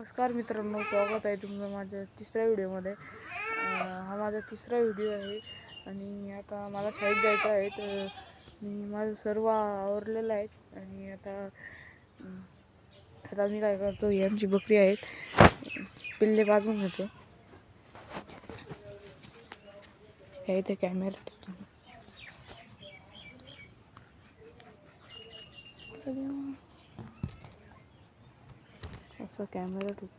नमस्कार मित्रांनो, स्वागत आहे तुमचं माझ्या तिसऱ्या व्हिडिओमध्ये. हा माझा तिसरा व्हिडिओ आहे आणि आता मला शाळेत जायचं आहे. तर मी माझं सर्व आवरलेलं आहे आणि आता मी काय करतो, ही आमची बकरी आहेत, पिल्ले बाजून होते. हे इथे कॅमेरा असं कॅमेरा ठेवतो.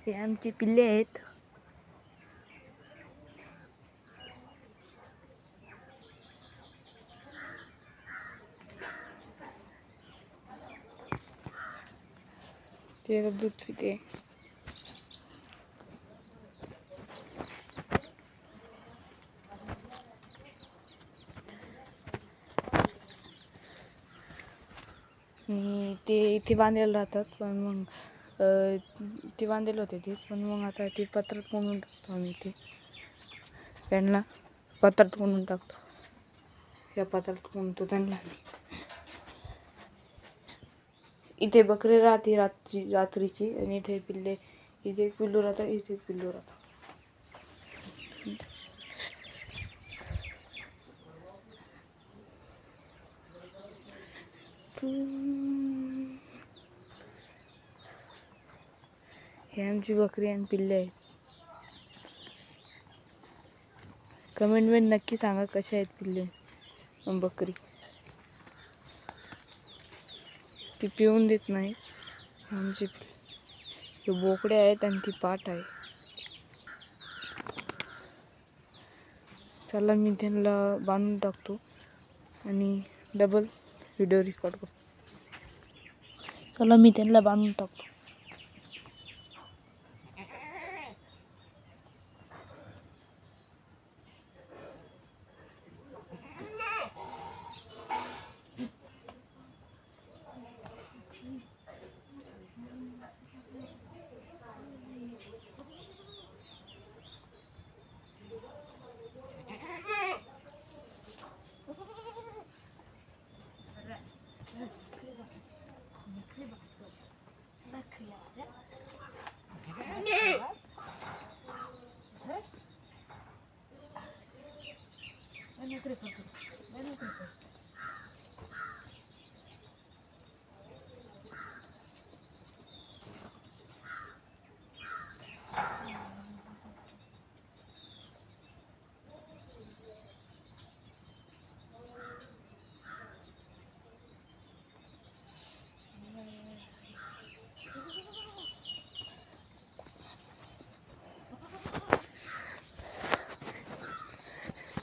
हे आमचे पिल्ले आहेत. ते दूध पिते. ते इथे बांधलेले राहतात, पण मग ते बांधलेले होते ते, पण मग आता ते पत्रात कोंडून टाकतो आम्ही. ते त्यांना पत्रात कोंडून टाकतो. या पत्रात कोंडतो त्यांना. इथे बकरी राहते रात्रीची, आणि इथे पिल्ले, इथे एक पिल्लू राहतात, इथे एक पिल्लू राहतात. हे आमची बकरी आणि पिल्ले आहेत. कमेंटमध्ये नक्की सांगा कसे आहेत पिल्ले आणि बकरी. ती पिऊन देत नाही. आमचे बोकडे आहेत आणि ती पाट आहे. चला, मी त्यांना बांधून टाकतो आणि डबल व्हिडिओ रेकॉर्ड करतो. चला, मी त्यांना बांधून टाकतो.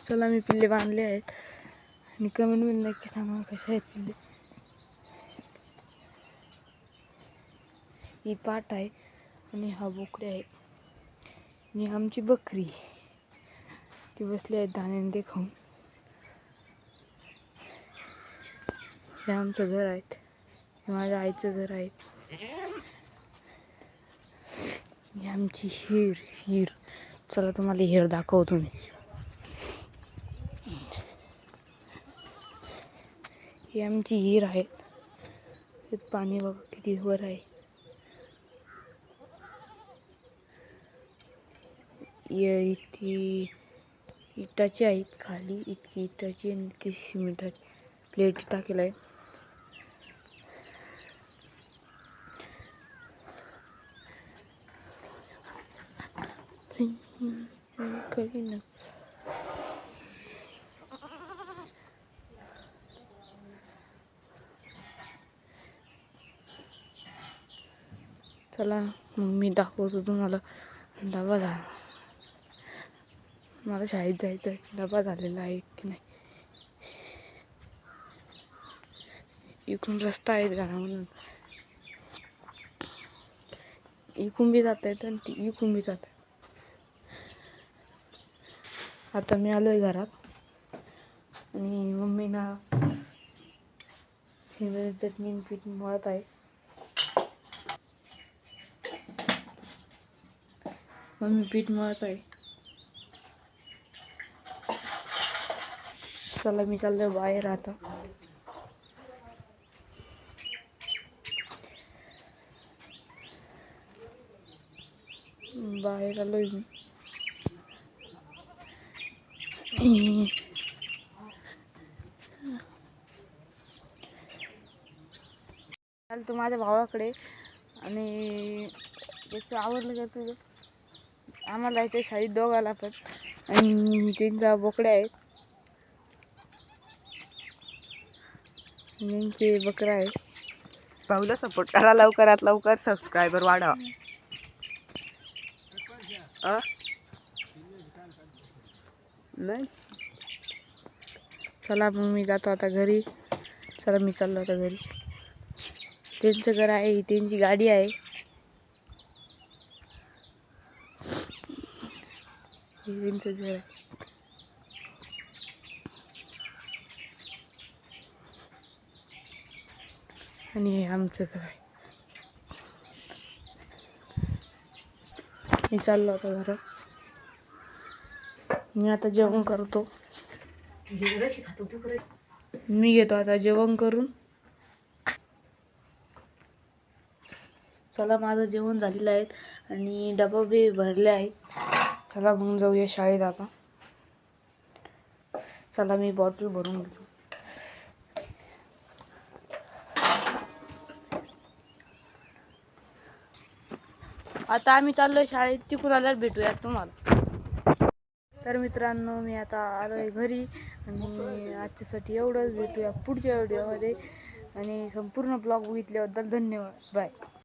चला, मी पिल्ले बांधले आहेत आणि कमेंटमध्ये नक्की सांगा कसे आहेत पिल्ले. ही पाट आहे आणि हा बोकडे आहे आणि आमची बकरी ती बसली आहे दाणे खाऊन. हे आमचं घर आहेत, हे माझ्या आईचं घर आहे. ही आमची हिर. चला, तुम्हाला हिर दाखवतो मी. ही आमची हिर आहे. पाणी बघा किती वर आहे. इतकी इटाची आहेत खाली, इतकी इटाची आणि इतकी सिमेंटाची प्लेट टाकेल आहे. ना चला, मग मी दाखवतो तुम्हाला डबा झाला, मला शाळेत जायचं आहे. डबा झालेला आहे की नाही. इकडून रस्ता आहे घरामधून, इकून बी जाता येतं आणि इकून बी जाता. आता मी आलोय घरात आणि मम्मीना शेंगदाण्याची चटणी पीठ मळत आहे. मम्मी पीठ मळत आहे. चला मी चाललोय बाहेर आता. बाहेर आलोय मी. चालतो माझ्या भावाकडे आणि त्याचं आवडलं का तुझं. आम्हाला जायचं शाळेत दोघाला पण, आणि त्यांचा बोकड्या आहेत, त्यांचे बकरा आहे. भाऊला सपोर्ट करा, लवकरात लवकर सबस्क्रायबर वाढवा. नाही चला मग मी जातो आता घरी. चला मी चाललो आता घरी. त्यांचं घर आहे, त्यांची गाडी आहे. त्यांचं घर आहे आणि हे आमचं घर आहे. मी चाललो आता घरात. मी आता जेवण करतो. मी घेतो आता जेवण करून. चला माझं जेवण झालेलं आहे आणि डबा बी भरले आहेत. चला मग जाऊया शाळेत आता. चला मी बॉटल भरून घेतो. आता आम्ही चाललोय शाळेत, तिकडून आल्यावर भेटूयात तुम्हाला. तर मित्रांनो मी आता आलोय घरी आणि आजच्यासाठी एवढंच. भेटूया पुढच्या व्हिडिओमध्ये आणि संपूर्ण ब्लॉग बघितल्याबद्दल धन्यवाद. बाय.